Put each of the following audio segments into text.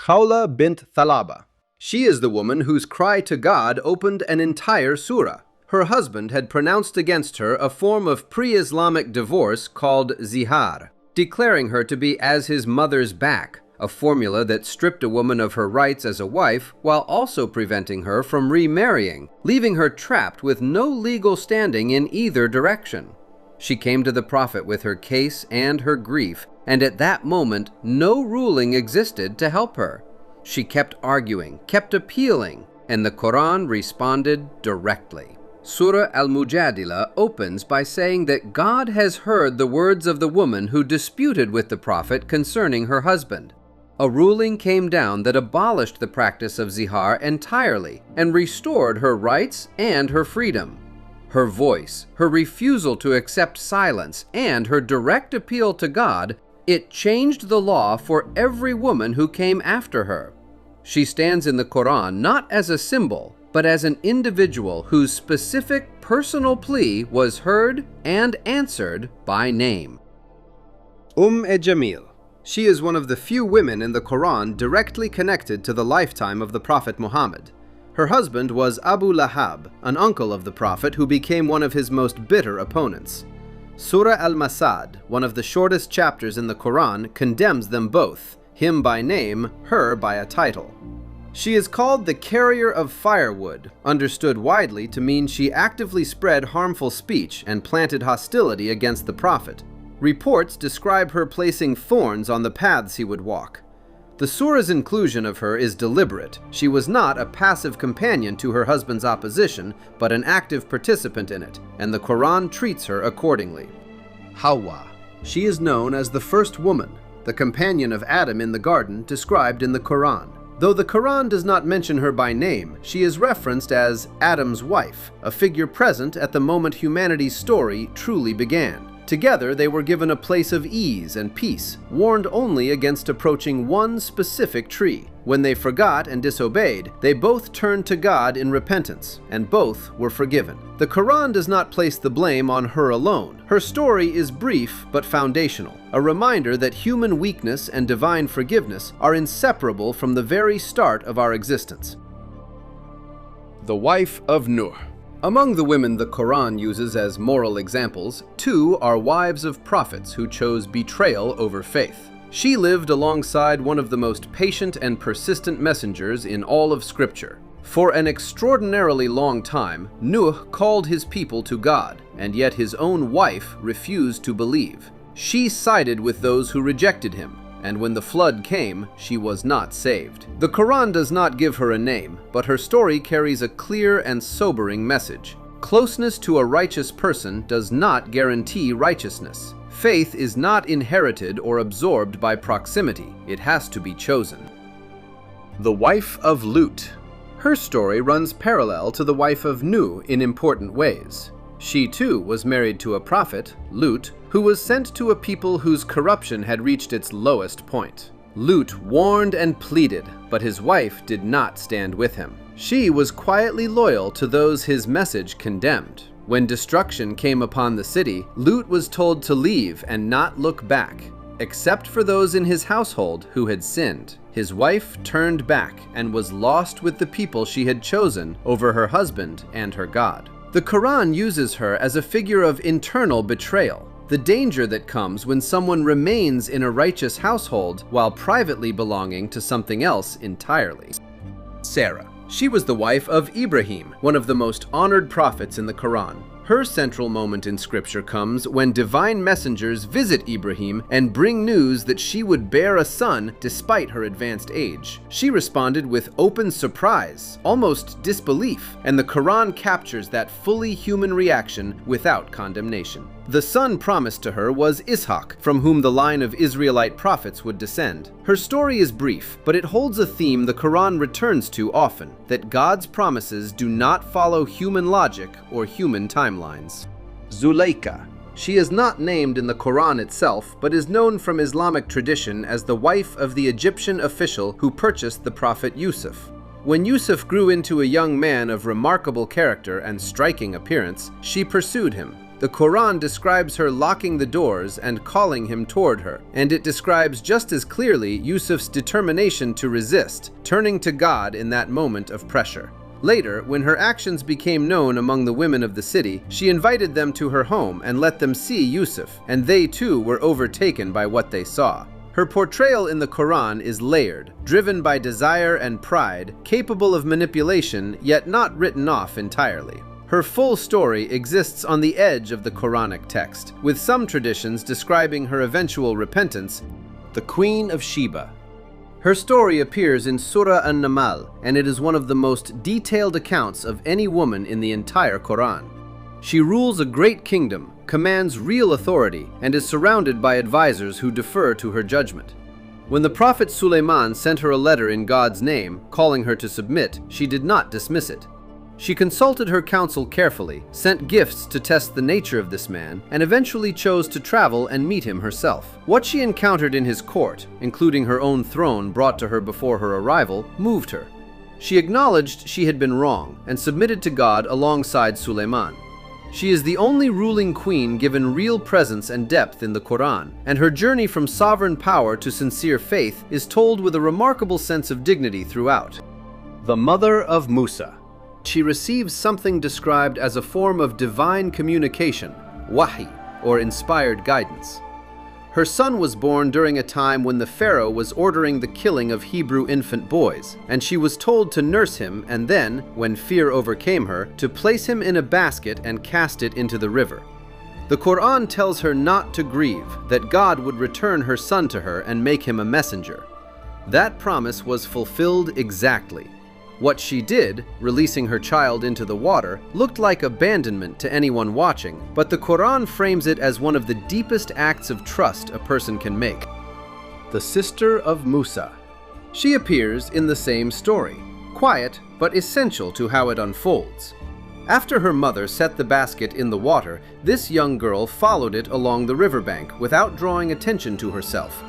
Khawlah bint Thalaba. She is the woman whose cry to God opened an entire surah. Her husband had pronounced against her a form of pre-Islamic divorce called zihar, declaring her to be as his mother's back, a formula that stripped a woman of her rights as a wife while also preventing her from remarrying, leaving her trapped with no legal standing in either direction. She came to the Prophet with her case and her grief, and at that moment no ruling existed to help her. She kept arguing, kept appealing, and the Quran responded directly. Surah Al-Mujadila opens by saying that God has heard the words of the woman who disputed with the Prophet concerning her husband. A ruling came down that abolished the practice of zihar entirely and restored her rights and her freedom. Her voice, her refusal to accept silence, and her direct appeal to God, it changed the law for every woman who came after her. She stands in the Quran not as a symbol, but as an individual whose specific personal plea was heard and answered by name. Jamil. She is one of the few women in the Quran directly connected to the lifetime of the Prophet Muhammad. Her husband was Abu Lahab, an uncle of the Prophet who became one of his most bitter opponents. Surah Al-Masad, one of the shortest chapters in the Quran, condemns them both, him by name, her by a title. She is called the carrier of firewood, understood widely to mean she actively spread harmful speech and planted hostility against the Prophet. Reports describe her placing thorns on the paths he would walk. The surah's inclusion of her is deliberate. She was not a passive companion to her husband's opposition, but an active participant in it, and the Quran treats her accordingly. Hawwa. She is known as the first woman, the companion of Adam in the garden described in the Quran. Though the Quran does not mention her by name, she is referenced as Adam's wife, a figure present at the moment humanity's story truly began. Together, they were given a place of ease and peace, warned only against approaching one specific tree. When they forgot and disobeyed, they both turned to God in repentance, and both were forgiven. The Quran does not place the blame on her alone. Her story is brief but foundational, a reminder that human weakness and divine forgiveness are inseparable from the very start of our existence. The wife of Nuh. Among the women the Quran uses as moral examples, two are wives of prophets who chose betrayal over faith. She lived alongside one of the most patient and persistent messengers in all of Scripture. For an extraordinarily long time, Nuh called his people to God, and yet his own wife refused to believe. She sided with those who rejected him, and when the flood came, she was not saved. The Quran does not give her a name, but her story carries a clear and sobering message. Closeness to a righteous person does not guarantee righteousness. Faith is not inherited or absorbed by proximity. It has to be chosen. The wife of Lut. Her story runs parallel to the wife of Nuh in important ways. She too was married to a prophet, Lut, who was sent to a people whose corruption had reached its lowest point. Lut warned and pleaded, but his wife did not stand with him. She was quietly loyal to those his message condemned. When destruction came upon the city, Lut was told to leave and not look back, except for those in his household who had sinned. His wife turned back and was lost with the people she had chosen over her husband and her God. The Quran uses her as a figure of internal betrayal, the danger that comes when someone remains in a righteous household while privately belonging to something else entirely. Sarah. She was the wife of Ibrahim, one of the most honored prophets in the Quran. Her central moment in Scripture comes when divine messengers visit Ibrahim and bring news that she would bear a son despite her advanced age. She responded with open surprise, almost disbelief, and the Quran captures that fully human reaction without condemnation. The son promised to her was Ishaq, from whom the line of Israelite prophets would descend. Her story is brief, but it holds a theme the Quran returns to often, that God's promises do not follow human logic or human timelines. Zulaykha. She is not named in the Quran itself, but is known from Islamic tradition as the wife of the Egyptian official who purchased the prophet Yusuf. When Yusuf grew into a young man of remarkable character and striking appearance, she pursued him. The Quran describes her locking the doors and calling him toward her, and it describes just as clearly Yusuf's determination to resist, turning to God in that moment of pressure. Later, when her actions became known among the women of the city, she invited them to her home and let them see Yusuf, and they too were overtaken by what they saw. Her portrayal in the Quran is layered, driven by desire and pride, capable of manipulation, yet not written off entirely. Her full story exists on the edge of the Quranic text, with some traditions describing her eventual repentance, the Queen of Sheba. Her story appears in Surah An-Naml, and it is one of the most detailed accounts of any woman in the entire Quran. She rules a great kingdom, commands real authority, and is surrounded by advisors who defer to her judgment. When the Prophet Sulaiman sent her a letter in God's name, calling her to submit, she did not dismiss it. She consulted her counsel carefully, sent gifts to test the nature of this man, and eventually chose to travel and meet him herself. What she encountered in his court, including her own throne brought to her before her arrival, moved her. She acknowledged she had been wrong and submitted to God alongside Sulaiman. She is the only ruling queen given real presence and depth in the Quran, and her journey from sovereign power to sincere faith is told with a remarkable sense of dignity throughout. The mother of Musa. She receives something described as a form of divine communication, wahi, or inspired guidance. Her son was born during a time when the Pharaoh was ordering the killing of Hebrew infant boys, and she was told to nurse him and then, when fear overcame her, to place him in a basket and cast it into the river. The Quran tells her not to grieve, that God would return her son to her and make him a messenger. That promise was fulfilled exactly. What she did, releasing her child into the water, looked like abandonment to anyone watching, but the Quran frames it as one of the deepest acts of trust a person can make. The sister of Musa. She appears in the same story, quiet but essential to how it unfolds. After her mother set the basket in the water, this young girl followed it along the riverbank without drawing attention to herself.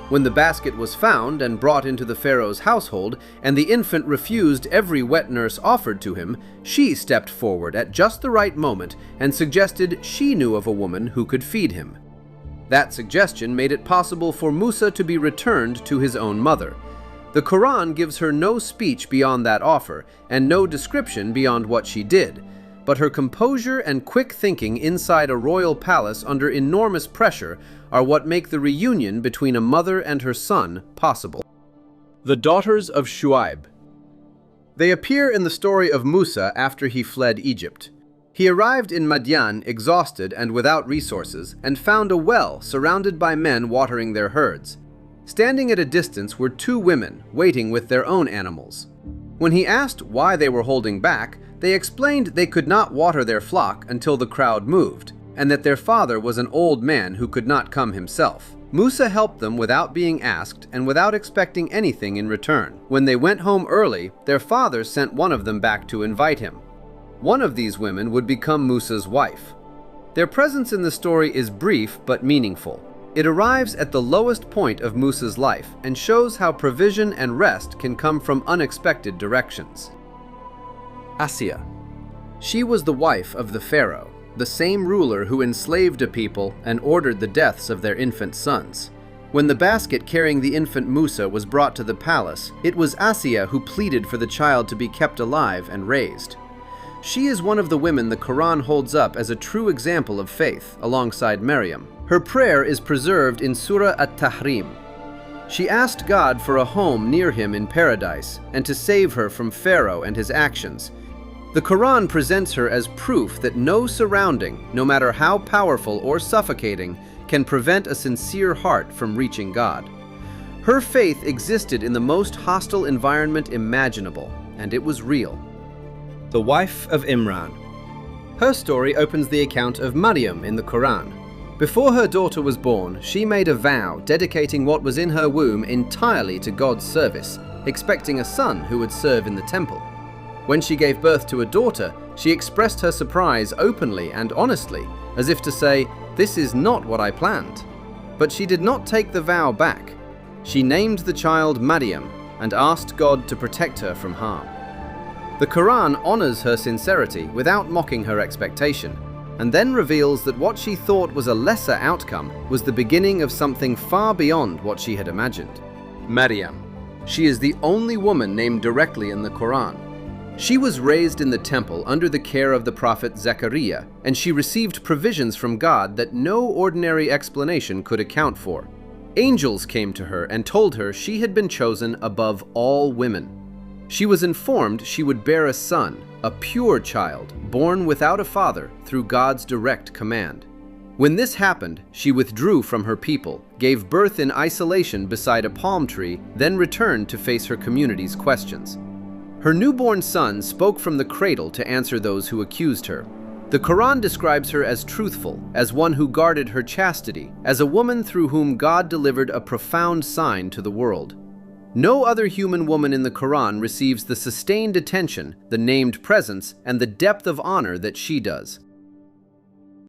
When the basket was found and brought into the Pharaoh's household, and the infant refused every wet nurse offered to him, she stepped forward at just the right moment and suggested she knew of a woman who could feed him. That suggestion made it possible for Musa to be returned to his own mother. The Quran gives her no speech beyond that offer, and no description beyond what she did. But her composure and quick thinking inside a royal palace under enormous pressure are what make the reunion between a mother and her son possible. The daughters of Shu'ayb. They appear in the story of Musa after he fled Egypt. He arrived in Madian exhausted and without resources, and found a well surrounded by men watering their herds. Standing at a distance were two women waiting with their own animals. When he asked why they were holding back, they explained they could not water their flock until the crowd moved, and that their father was an old man who could not come himself. Musa helped them without being asked and without expecting anything in return. When they went home early, their father sent one of them back to invite him. One of these women would become Musa's wife. Their presence in the story is brief but meaningful. It arrives at the lowest point of Musa's life and shows how provision and rest can come from unexpected directions. Asiya. She was the wife of the Pharaoh, the same ruler who enslaved a people and ordered the deaths of their infant sons. When the basket carrying the infant Musa was brought to the palace, it was Asiya who pleaded for the child to be kept alive and raised. She is one of the women the Quran holds up as a true example of faith, alongside Maryam. Her prayer is preserved in Surah At-Tahrim. She asked God for a home near him in paradise and to save her from Pharaoh and his actions. The Quran presents her as proof that no surrounding, no matter how powerful or suffocating, can prevent a sincere heart from reaching God. Her faith existed in the most hostile environment imaginable, and it was real. The wife of Imran. Her story opens the account of Maryam in the Quran. Before her daughter was born, she made a vow dedicating what was in her womb entirely to God's service, expecting a son who would serve in the temple. When she gave birth to a daughter, she expressed her surprise openly and honestly, as if to say, "This is not what I planned." But she did not take the vow back. She named the child Maryam and asked God to protect her from harm. The Quran honors her sincerity without mocking her expectation, and then reveals that what she thought was a lesser outcome was the beginning of something far beyond what she had imagined. Maryam. She is the only woman named directly in the Quran. She was raised in the temple under the care of the prophet Zechariah, and she received provisions from God that no ordinary explanation could account for. Angels came to her and told her she had been chosen above all women. She was informed she would bear a son, a pure child, born without a father through God's direct command. When this happened, she withdrew from her people, gave birth in isolation beside a palm tree, then returned to face her community's questions. Her newborn son spoke from the cradle to answer those who accused her. The Quran describes her as truthful, as one who guarded her chastity, as a woman through whom God delivered a profound sign to the world. No other human woman in the Quran receives the sustained attention, the named presence, and the depth of honor that she does.